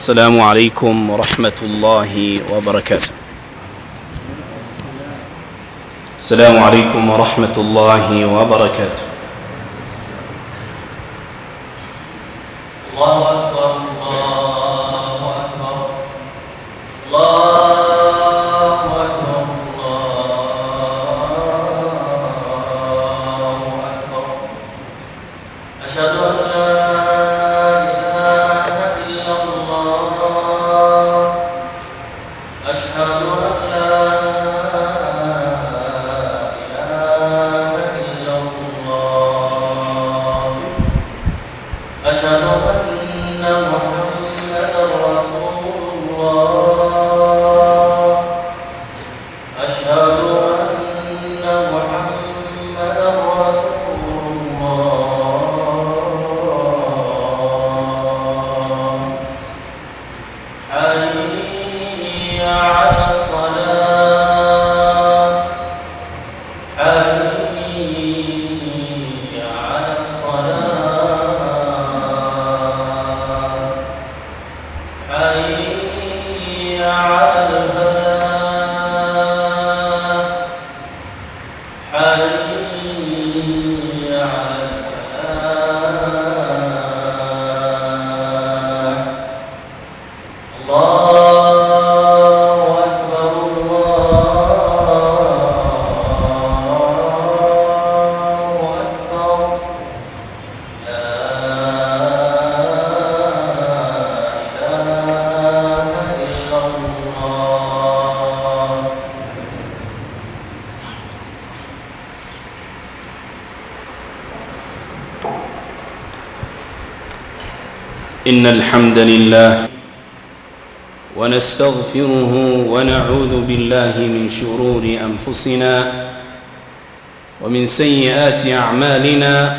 السلام عليكم ورحمة الله وبركاته. السلام عليكم ورحمة الله وبركاته. الله أكبر الله أكبر الله أكبر الله أكبر. أشهد أن لا إله إلا الله. أشهد أن لا إله إلا الله. أشهد أن محمدا رسول الله. أشهد أن محمدا رسول الله. حي على الصلاة. حي على الصلاة. حي على الفلاح. حي على الفلاح. الله أكبر الله أكبر. لا إله إلا الله. إن الحمد لله ونستغفره ونعوذ بالله من شرور أنفسنا ومن سيئات أعمالنا.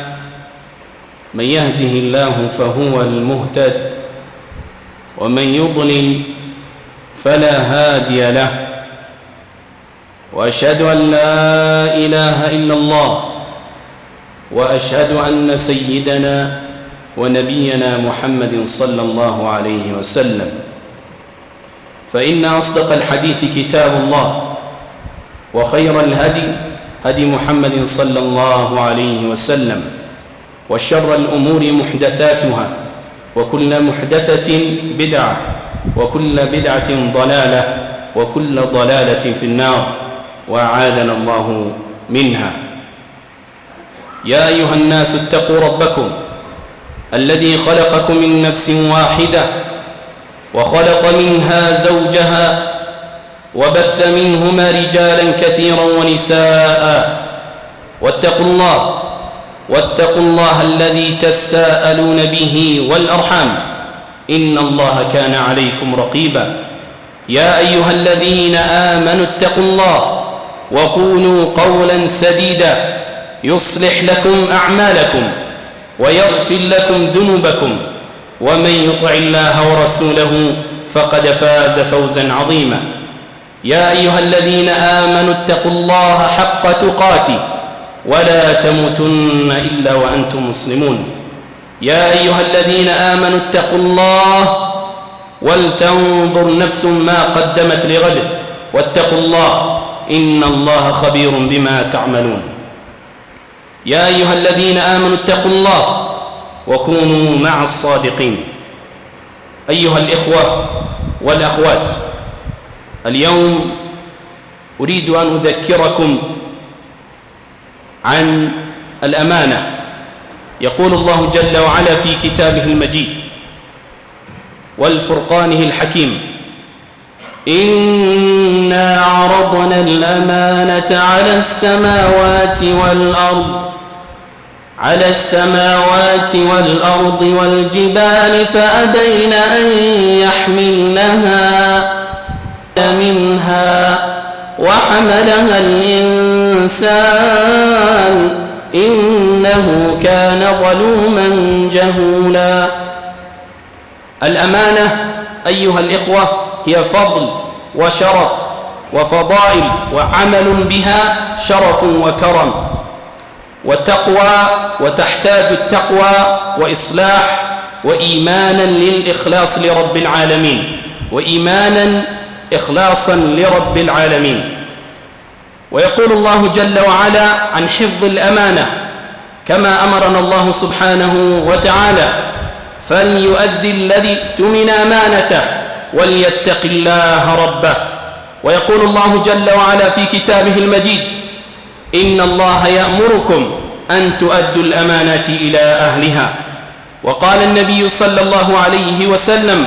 من يهده الله فهو المهتد ومن يضلل فلا هادي له. وأشهد أن لا إله إلا الله وأشهد أن سيدنا ونبينا محمد صلى الله عليه وسلم. فإن أصدق الحديث كتاب الله وخير الهدي هدي محمد صلى الله عليه وسلم. وشر الأمور محدثاتها وكل محدثة بدعة وكل بدعة ضلالة وكل ضلالة في النار وأعاذنا الله منها. يا أيها الناس اتقوا ربكم الذي خلقكم من نفس واحدة وخلق منها زوجها وبث منهما رجالا كثيرا ونساء. واتقوا الله الذي تساءلون به والأرحام إن الله كان عليكم رقيبا. يا أيها الذين آمنوا اتقوا الله وقولوا قولا سديدا يصلح لكم أعمالكم ويغفر لكم ذنوبكم ومن يطع الله ورسوله فقد فاز فوزا عظيما. يا أيها الذين آمنوا اتقوا الله حق تقاته ولا تموتن إلا وأنتم مسلمون. يا أيها الذين آمنوا اتقوا الله ولتنظر نفس ما قدمت لغد واتقوا الله إن الله خبير بما تعملون. يا أيها الذين آمنوا اتقوا الله وكونوا مع الصادقين. أيها الإخوة والأخوات، اليوم أريد أن أذكركم عن الأمانة. يقول الله جل وعلا في كتابه المجيد والفرقانه الحكيم: إنا عرضنا الأمانة على السماوات والأرض والجبال فأبين أن يحملنها منها وحملها الإنسان إنه كان ظلوما جهولا. الأمانة أيها الإخوة هي فضل وشرف وفضائل وعمل بها شرف وكرم. والتقوى وتحتاج التقوى وإصلاح وإيمانا للإخلاص لرب العالمين، وإيمانا إخلاصا لرب العالمين. ويقول الله جل وعلا عن حفظ الأمانة كما أمرنا الله سبحانه وتعالى: فليؤدي الذي اؤتمن أمانته وليتق الله ربه. ويقول الله جل وعلا في كتابه المجيد: إن الله يأمركم أن تؤدوا الأمانات إلى أهلها. وقال النبي صلى الله عليه وسلم: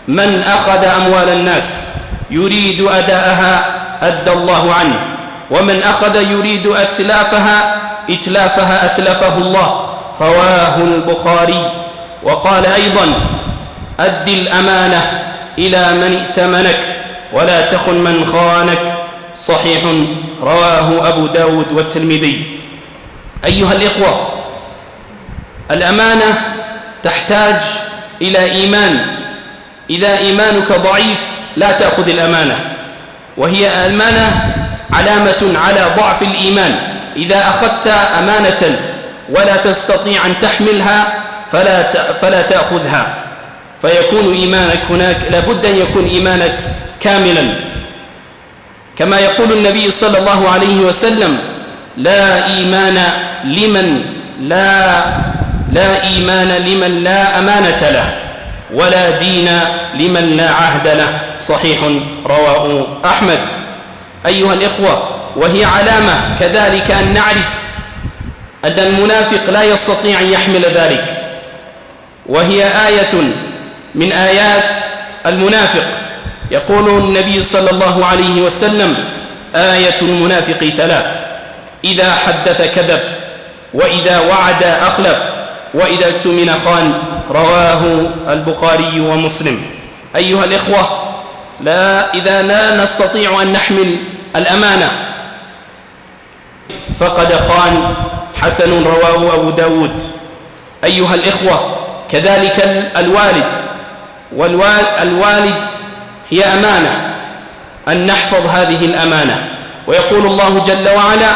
من أخذ أموال الناس يريد أداءها أدى الله عنه، ومن أخذ يريد إتلافها أتلفه الله. رواه البخاري. وقال أيضا: أد الأمانة إلى من ائتمنك ولا تخن من خانك. صحيح، رواه أبو داود والترمذي. أيها الإخوة، الأمانة تحتاج إلى إيمان. إذا إيمانك ضعيف لا تأخذ الأمانة، وهي أمانة علامة على ضعف الإيمان. إذا أخذت أمانة ولا تستطيع أن تحملها فلا تأخذها، فيكون إيمانك هناك لابد أن يكون إيمانك كاملا، كما يقول النبي صلى الله عليه وسلم: لا إيمان لمن لا أمانة له، ولا دين لمن لا عهد له. صحيح، رواه أحمد. أيها الإخوة، وهي علامة كذلك أن نعرف أن المنافق لا يستطيع أن يحمل ذلك، وهي آية من آيات المنافق. يقول النبي صلى الله عليه وسلم: آية المنافق ثلاث: إذا حدث كذب، وإذا وعد أخلف، وإذا اؤتمن خان. رواه البخاري ومسلم. أيها الإخوة، إذا لا نستطيع أن نحمل الأمانة فقد خان. حسن، رواه أبو داود. أيها الإخوة، كذلك الوالد هي أمانة، أن نحفظ هذه الأمانة. ويقول الله جل وعلا: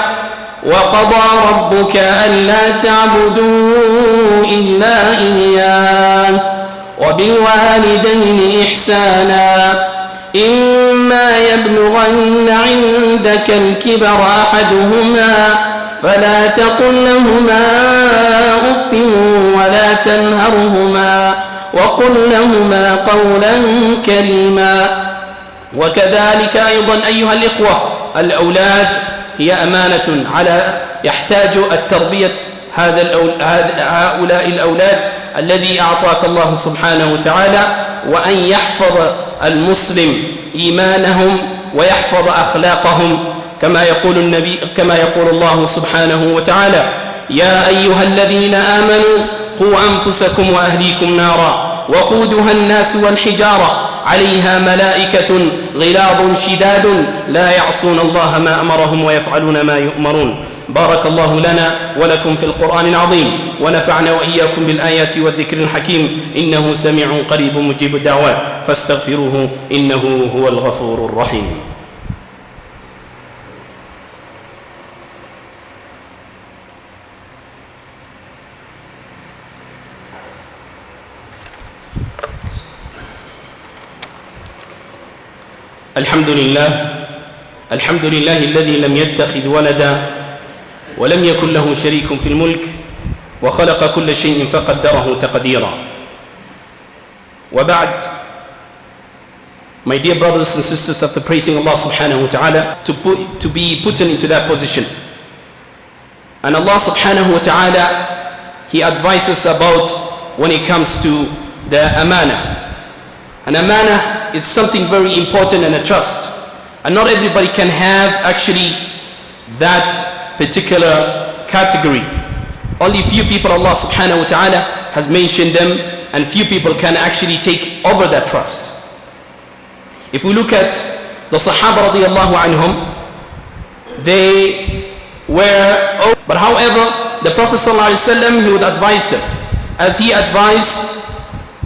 وقضى ربك ألا تعبدوا إلا إياه وبالوالدين إحسانا إما يبلغن عندك الكبر أحدهما فلا تقل لهما أف ولا تنهرهما وقل لهما قولا كريما. وكذلك أيضا أيها الإخوة، الأولاد هي أمانة يحتاج التربية هؤلاء الأولاد الذي أعطاك الله سبحانه وتعالى، وأن يحفظ المسلم إيمانهم ويحفظ أخلاقهم، كما يقول الله سبحانه وتعالى: يا أيها الذين آمنوا قوا أنفسكم وأهليكم نارا وقودها الناس والحجارة عليها ملائكة غلاظ شداد لا يعصون الله ما أمرهم ويفعلون ما يؤمرون. بارك الله لنا ولكم في القرآن العظيم، ونفعنا وإياكم بالآيات والذكر الحكيم، إنه سميع قريب مجيب الدعوات، فاستغفروه إنه هو الغفور الرحيم. الحمد لله الذي لم يتخذ ولدا ولم يكن له شريك في الملك وخلق كل شيء فقدره تقديرا. وبعد, my dear brothers and sisters, after praising Allah subhanahu wa ta'ala to be put into that position, and Allah subhanahu wa ta'ala, He advises about when it comes to the amana. An amana is something very important and a trust, and not everybody can have actually that particular category. Only few people Allah subhanahu wa ta'ala has mentioned them, and few people can actually take over that trust. If we look at the Sahaba radiallahu anhum, they were, but however the Prophet sallallahu alaihi wasallam, he would advise them, as he advised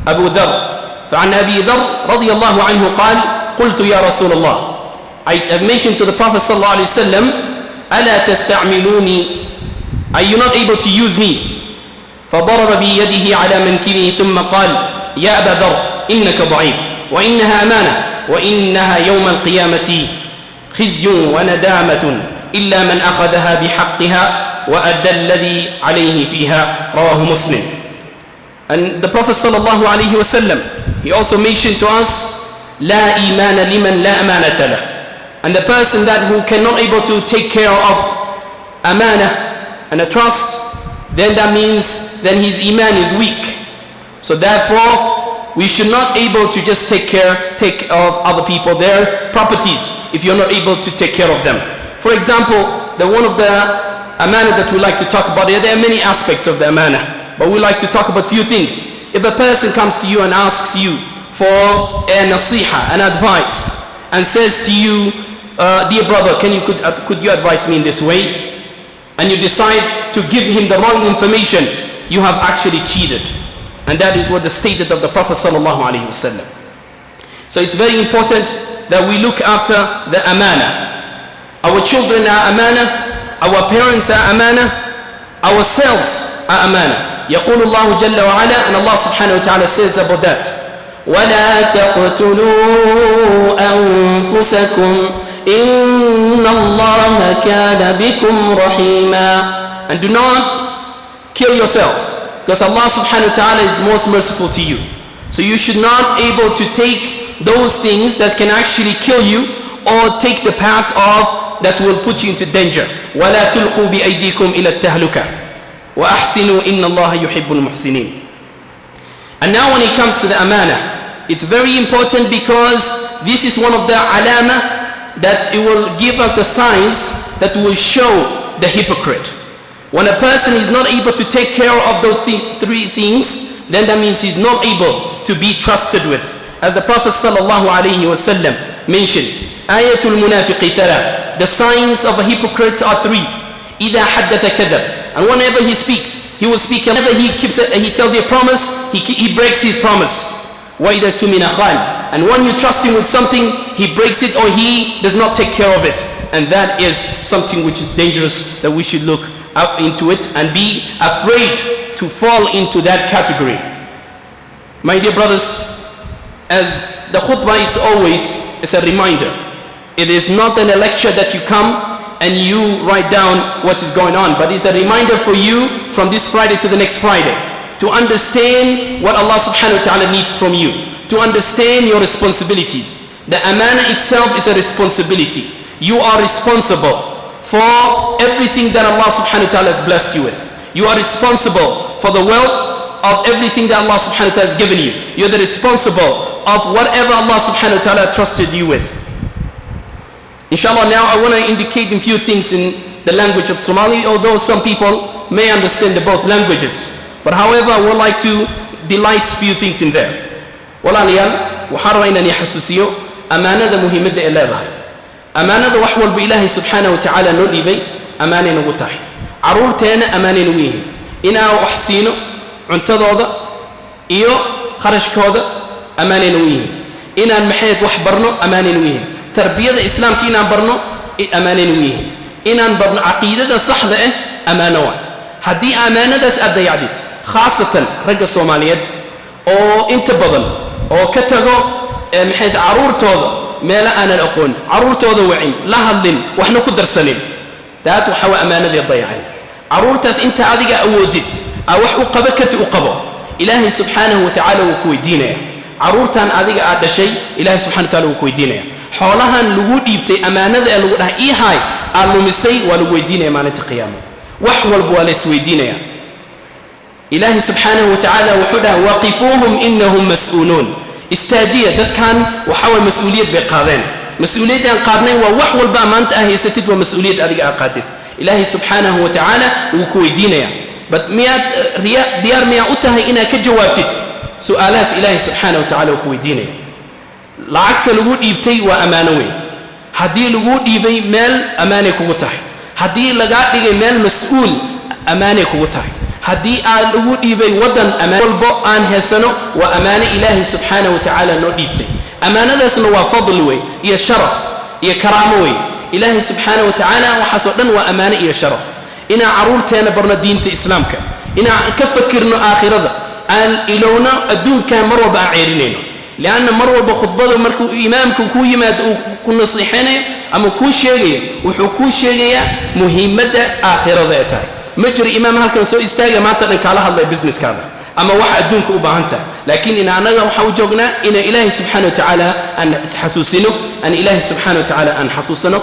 Abu Dharr. فعن أبي ذر رضي الله عنه قال قلت يا رسول الله, I have mentioned to the Prophet صلى الله عليه وسلم, ألا تستعملوني, are you not able to use me فضرب بيده على منكبه ثم قال يا أبا ذر إنك ضعيف وإنها أمانة وإنها يوم القيامة خزي وندامة إلا من أخذها بحقها وأدى الذي عليه فيها. رواه Muslim. And the Prophet sallallahu alayhi wasallam, he also mentioned to us لا إيمان لمن لا أمانة له. And the person that who cannot able to take care of amana and a trust, then that means then his iman is weak. So therefore we should not able to just take of other people their properties if you're not able to take care of them. For example, the one of the amana that we like to talk about, there are many aspects of the amana, but we like to talk about few things. If a person comes to you and asks you for a nasiha, an advice, and says to you, dear brother, could you advise me in this way? And you decide to give him the wrong information, you have actually cheated. And that is what the statement of the Prophet sallallahu alaihi wasallam. So it's very important that we look after the amana. Our children are amana, our parents are amana, ourselves are amana. يقول الله جل وعلا, and Allah subhanahu wa ta'ala says about that, وَلَا تَقْتُلُوا أَنفُسَكُمْ إِنَّ اللَّهَ كَانَ بِكُمْ رَحِيمًا. And do not kill yourselves, because Allah subhanahu wa ta'ala is most merciful to you. So you should not able to take those things that can actually kill you or take the path of that will put you into danger. وَلَا تُلْقُوا بِأَيْدِيكُمْ إِلَى التَّهْلُكَةِ وَأَحْسِنُوا إِنَّ اللَّهَ يُحِبُّ الْمُحْسِنِينَ. And now when it comes to the amana, it's very important because this is one of the alama that it will give us the signs that will show the hypocrite. When a person is not able to take care of those three things, then that means he's not able to be trusted with. As the Prophet sallallahu alaihi wasallam mentioned, ayatul munafiqi thalath, the signs of a hypocrite are three. إِذَا حَدَّثَ كَذَبَ, and whenever he speaks, he will speak. Whenever he tells you a promise, he breaks his promise. وَإِذَا تُمِنَ خَانَ, and when you trust him with something, he breaks it or he does not take care of it. And that is something which is dangerous, that we should look up into it and be afraid to fall into that category. My dear brothers, as the khutbah, it's always a reminder. It is not a lecture that you come and you write down what is going on, but it's a reminder for you from this Friday to the next Friday to understand what Allah subhanahu wa ta'ala needs from you, to understand your responsibilities. The amana itself is a responsibility. You are responsible for everything that Allah subhanahu wa ta'ala has blessed you with. You are responsible for the wealth of everything that Allah subhanahu wa ta'ala has given you. You're the responsible of whatever Allah subhanahu wa ta'ala trusted you with. Inshallah, now I want to indicate a few things in the language of Somali, although some people may understand the both languages. But however, I would like to delight a few things in there. Walaliyal, waxaan inaan xasuusiyo amaanada muhiimadda ee leedahay. Amaanada wax walba Ilaahay subhanahu wa ta'ala noo dhiibay amaanay nagu tahay. Caruurteena amaanay nagu yihiin. Inaan wax siino cuntadooda iyo kharashkooda amaanay nagu yihiin. Inaan maxayd wax barno amaanay nagu yihiin. Tarbiyada islaamka inaan barno amaanay nagu yihiin. Inaan barno caqiidada saxda ah amaano waa. Haddii amaanadaas aad dayacdid, khaasatan ragga Soomaaliyeed oo inta badan oo ka tago maxayd caruurtooda meel aanan aqoon, caruurtooda wacin, la hadlin, waxna ku darsanin, taat waxa waa amaanadii dayacay. Caruurtaas inta adiga awoodid wax u qaba karti u qabo, Ilaahay subhanahu wa ta'ala wuu ku weydiinaya. Caruurtan adiga aad dhashay, Ilaahay subhanahu wa ta'ala wuu ku weydiinaya. Xoolahan lagu dhiibtay amaanada ee lagu dhahay ihay aad lumisay waa lagu weydiinaya maalinta qiyaamo. wax walba waa la isweydiinaya. Ilaahay subhanahu wa ta'ala wuxuu dhahay waqifuhum innahum mas'uulun, istaajiya dadkan waxa way mas'uuliyad bay qaadeen. Mas'uuliyaddan qaadnay waa wax walba maanta haysatid waa mas'uuliyad adiga qaadid. Ilaahay subhanahu wa ta'ala wuu ku weydiinaya. But miyaad diyaar miyaa u tahay inaad ka jawaabtid su'aalahaas Ilaahay subhanahu wa ta'ala wuu ku weydiinaya. lacagta lagu dhiibtay waa amaano weyn. haddii lagu dhiibay meel amaanay kugu tahay, haddii laga dhigay meel mas'uul amaanay kugu tahay, haddii aad lagu dhiibay wadan amaan walbo aan heesano waa amaano Ilaahay subhanahu wa ta'ala noo dhiibtay. amaanadaasna waa fadl weyn iyo sharaf iyo karaamo weyn. Ilaahay subhanahu wa ta'ala waxa soo dhan waa amaano iyo sharaf. ina caruurteena barno diinta islaamka, إن كفكرنا آخرة أن إلونا الدون كان مروة بعيرينينه لأن مروة بخطبه مركو إمامك كوي ما كنا صحيحين أما كو شيء وحكو شيء مهمة آخرة ذاتها مجري إمام هالكن سو استاجا ما تنك على هذا البزنس كذا أما واحد دونك أباهنته لكن إن أنا وحوجنا إن إله سبحانه وتعالى أن حسوسنا أن إله سبحانه وتعالى أن حسوسنا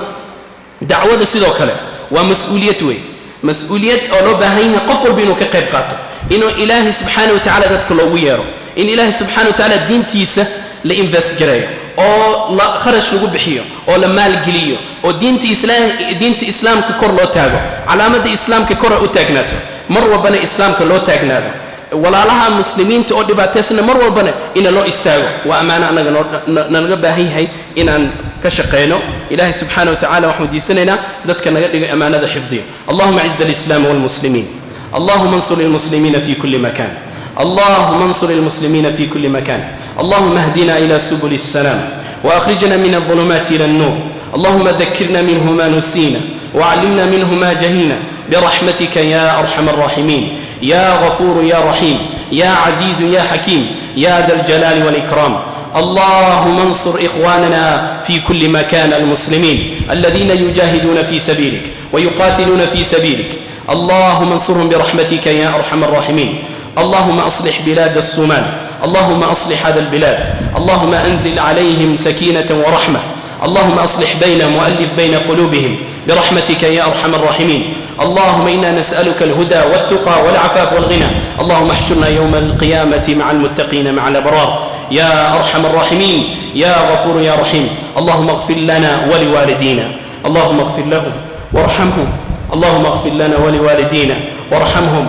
دعوة السيد وكله ومسؤوليته مسؤولية الله بهينها قفر بينه كقبقاته إنه إله سبحانه وتعالى ذات كلويره إن إله سبحانه وتعالى الدين تيسه لإنفست جريه أو لا خرج لجوب بحيه أو لمال جليه أو دين إسلام ككر لو تاجو علامة إسلام ككر أتاجناته مرة بنا إسلام كلو تاجناته ولا لها مسلمين تؤدي باتسنا مرة بنا إن لو استاجو وأمانة أنا نلقى هي إن كشقينه إله سبحانه وتعالى وحمد سننا ذاتك نلقى أمانة حفظية اللهم عز الإسلام والمسلمين اللهم انصر المسلمين في كل مكان اللهم انصر المسلمين في كل مكان اللهم اهدنا إلى سبل السلام وأخرجنا من الظلمات إلى النور اللهم ذكرنا منه ما نسينا وعلمنا منه ما جهلنا برحمتك يا أرحم الراحمين يا غفور يا رحيم يا عزيز يا حكيم يا ذا الجلال والإكرام اللهم انصر إخواننا في كل مكان المسلمين الذين يجاهدون في سبيلك ويقاتلون في سبيلك اللهم انصرهم برحمتك يا أرحم الراحمين اللهم أصلح بلاد الصومال اللهم أصلح هذا البلاد اللهم أنزل عليهم سكينة ورحمة اللهم أصلح بينهم وألف بين قلوبهم برحمتك يا أرحم الراحمين اللهم إنا نسألك الهدى والتقى والعفاف والغنى اللهم احشرنا يوم القيامة مع المتقين مع الأبرار يا أرحم الراحمين يا غفور يا رحيم اللهم اغفر لنا ولوالدينا اللهم اغفر لهم وارحمهم اللهم اغفر لنا ولوالدينا وارحمهم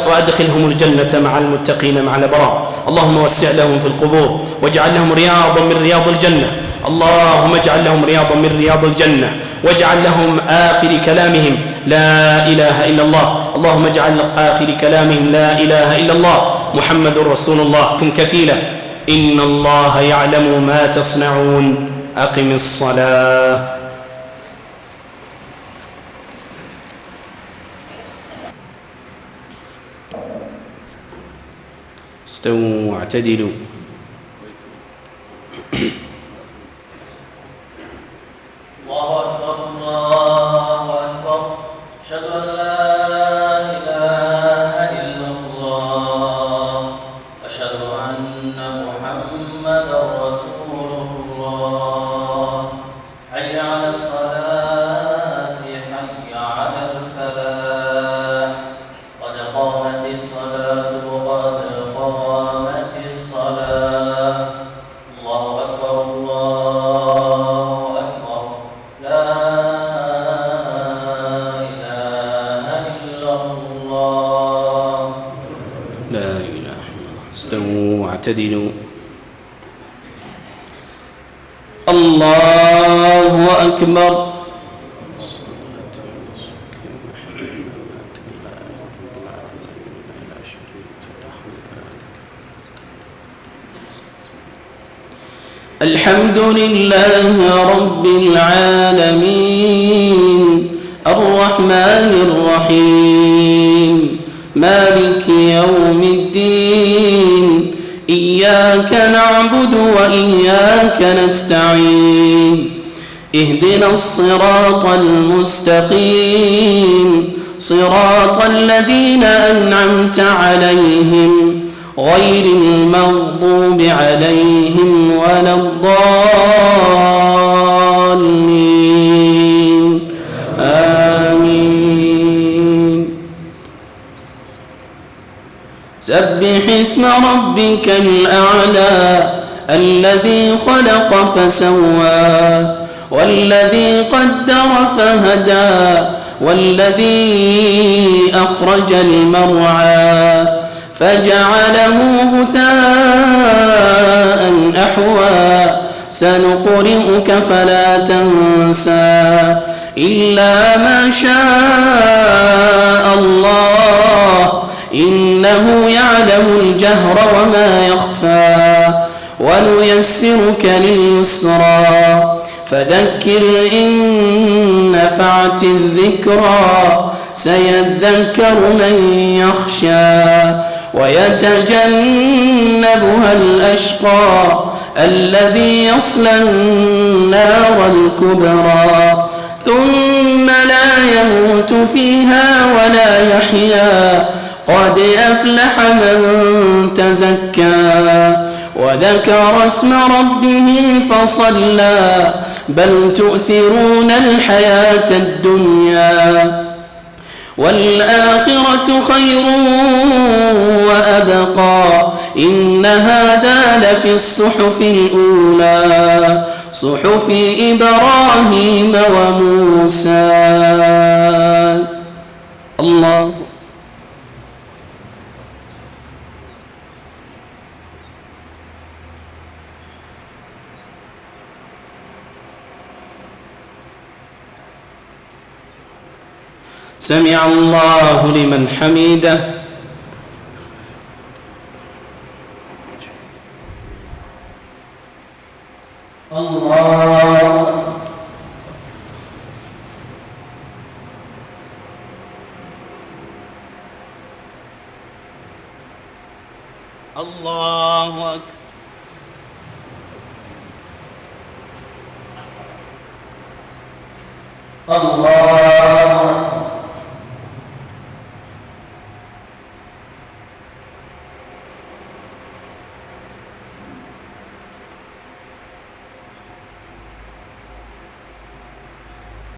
وأدخلهم الجنة مع المتقين مع الأبرار اللهم وسع لهم في القبور واجعل لهم رياضا من رياض الجنة اللهم اجعل لهم رياضا من رياض الجنة واجعل لهم آخر كلامهم لا إله إلا الله اللهم اجعل آخر كلامهم لا إله إلا الله محمد رسول الله كن كفيلا إن الله يعلم ما تصنعون أقم الصلاة استووا واعتدلوا الله أكبر الله أكبر أشهد أن لا إله إلا الله أشهد أن محمدا رسول الله حي على الصلاة حي على الفلاح قد قامت الصلاة قد قامت الصلاة الله أكبر الله أكبر لا إله إلا الله لا إله إلا الله استووا واعتدلوا الله أكبر الحمد لله رب العالمين الرحمن الرحيم مالك يوم الدين إياك نعبد وإياك نستعين اهدنا الصراط المستقيم صراط الذين أنعمت عليهم غير المغضوب عليهم ولا الضالين آمين سبح اسم ربك الأعلى الذي خلق فسوى والذي قدر فهدى والذي أخرج المرعى فجعله غثاء أحوى سنقرئك فلا تنسى إلا ما شاء الله إنه يعلم الجهر وما يخفى ونيسرك لليسرى فذكر إن نفعت الذكرى سيذكر من يخشى ويتجنبها الأشقى الذي يصلى النار الكبرى ثم لا يموت فيها ولا يحيا قد أفلح من تزكى وذكر اسم ربه فصلى بل تؤثرون الحياة الدنيا والآخرة خير وأبقى إن هذا لفي الصحف الأولى صحف إبراهيم وموسى. الله سمع الله لمن حمده. الله الله أكبر. الله